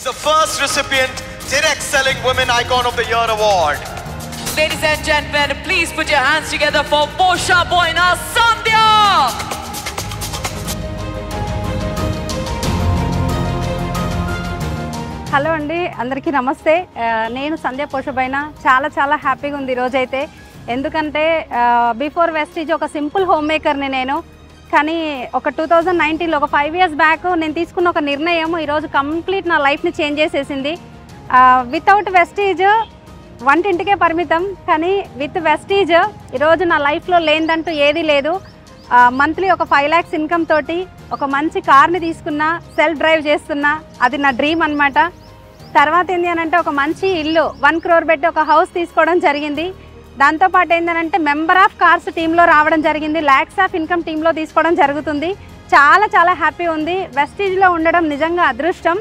the first recipient, Direct Selling Women Icon of the Year Award. Ladies and gentlemen, please put your hands together for Posha Boina Sandhya. Hello అండి, అందరికీ నమస్తే. నేను సంధ్య పోషబైన చాలా హ్యాపీగా ఉంది ఈరోజు అయితే. ఎందుకంటే బిఫోర్ వెస్టీజ్ ఒక సింపుల్ హోమ్ మేకర్ని నేను. కానీ ఒక 2019లో ఒక 5 years బ్యాక్ నేను తీసుకున్న ఒక నిర్ణయం ఈరోజు కంప్లీట్ నా లైఫ్ని చేంజ్ చేసేసింది. వితౌట్ వెస్టీజ్ వంటింటికే పరిమితం, కానీ విత్ వెస్టీజ్ ఈరోజు నా లైఫ్లో లేదంటూ ఏదీ లేదు. మంత్లీ ఒక 5 lakhs ఇన్కమ్ తోటి ఒక మంచి కార్ని తీసుకున్నా, సెల్ఫ్ డ్రైవ్ చేస్తున్నా. అది నా డ్రీమ్ అనమాట. తర్వాత ఏంటి అని అంటే ఒక మంచి ఇల్లు 1 crore పెట్టి ఒక హౌస్ తీసుకోవడం జరిగింది. దాంతోపాటు ఏంటంటే మెంబర్ ఆఫ్ కార్స్ టీంలో రావడం జరిగింది. ల్యాక్స్ ఆఫ్ ఇన్కమ్ టీంలో తీసుకోవడం జరుగుతుంది. చాలా హ్యాపీ ఉంది. వెస్టీజ్లో ఉండడం నిజంగా అదృష్టం.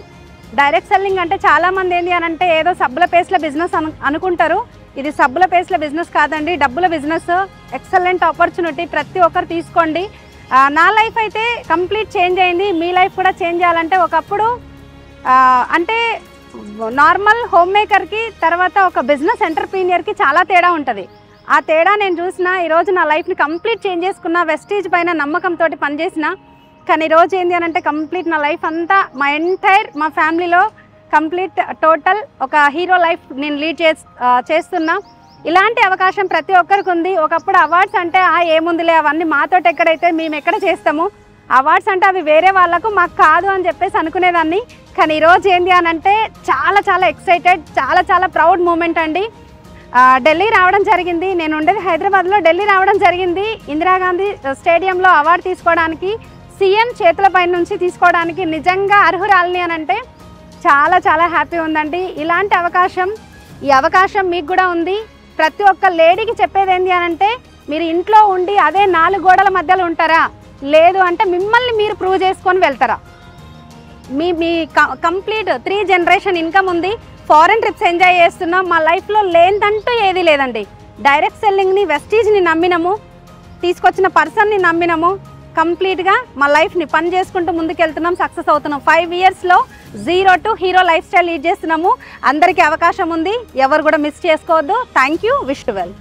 డైరెక్ట్ సెల్లింగ్ అంటే చాలామంది ఏంటి అని అంటే ఏదో సబ్బుల పేస్ల బిజినెస్ అనుకుంటారు. ఇది సబ్బుల పేస్ల బిజినెస్ కాదండి, డబ్బుల బిజినెస్. ఎక్సలెంట్ ఆపర్చునిటీ, ప్రతి ఒక్కరు తీసుకోండి. నా లైఫ్ అయితే కంప్లీట్ చేంజ్ అయింది. మీ లైఫ్ కూడా చేంజ్ చేయాలంటే ఒకప్పుడు అంటే నార్మల్ హోమ్ మేకర్కి తర్వాత ఒక బిజినెస్ ఎంటర్ప్రీనియర్కి చాలా తేడా ఉంటుంది. ఆ తేడా నేను చూసిన. ఈరోజు నా లైఫ్ని కంప్లీట్ చేంజ్ చేసుకున్న. వెస్టీజ్ పైన నమ్మకంతో పనిచేసిన. కానీ ఈరోజు ఏంటి అని అంటే కంప్లీట్ నా లైఫ్ అంతా మా ఫ్యామిలీలో కంప్లీట్ టోటల్ ఒక హీరో లైఫ్ నేను లీడ్ చేస్తున్నా. ఇలాంటి అవకాశం ప్రతి ఒక్కరికి ఉంది. ఒకప్పుడు అవార్డ్స్ అంటే ఏముందిలే, అవన్నీ మాతోటి ఎక్కడైతే మేము ఎక్కడ చేస్తాము, అవార్డ్స్ అంటే అవి వేరే వాళ్ళకు, మాకు కాదు అని చెప్పేసి అనుకునేదాన్ని. కానీ ఈరోజు ఏంటి అని అంటే చాలా ఎక్సైటెడ్, చాలా ప్రౌడ్ మూమెంట్ అండి. ఢిల్లీ రావడం జరిగింది. నేను ఉండేది హైదరాబాద్లో. ఢిల్లీ రావడం జరిగింది ఇందిరాగాంధీ స్టేడియంలో అవార్డు తీసుకోవడానికి, సీఎం చేతులపై నుంచి తీసుకోవడానికి. నిజంగా అర్హురాలని అని అంటే చాలా హ్యాపీ ఉందండి. ఇలాంటి అవకాశం, ఈ అవకాశం మీకు కూడా ఉంది. ప్రతి ఒక్క లేడీకి చెప్పేది ఏంటి అని అంటే మీరు ఇంట్లో ఉండి అదే 4 గోడల మధ్యలో ఉంటారా, లేదు అంటే మిమ్మల్ని మీరు ప్రూవ్ చేసుకొని వెళ్తారా. మీ కంప్లీట్ 3 generation ఇన్కమ్ ఉంది. ఫారెన్ ట్రిప్స్ ఎంజాయ్ చేస్తున్నాం. మా లైఫ్లో లేదంటూ ఏదీ లేదండి. డైరెక్ట్ సెల్లింగ్ని, వెస్టీజ్ని నమ్మినాము, తీసుకొచ్చిన పర్సన్ని నమ్మినాము. కంప్లీట్గా మా లైఫ్ని పని చేసుకుంటూ ముందుకెళ్తున్నాం, సక్సెస్ అవుతున్నాం. 5 yearsలో 0 to hero life style lead చేస్తున్నాము. అందరికీ అవకాశం ఉంది, ఎవరు కూడా మిస్ చేసుకోవద్దు. Thank you. Wish to well.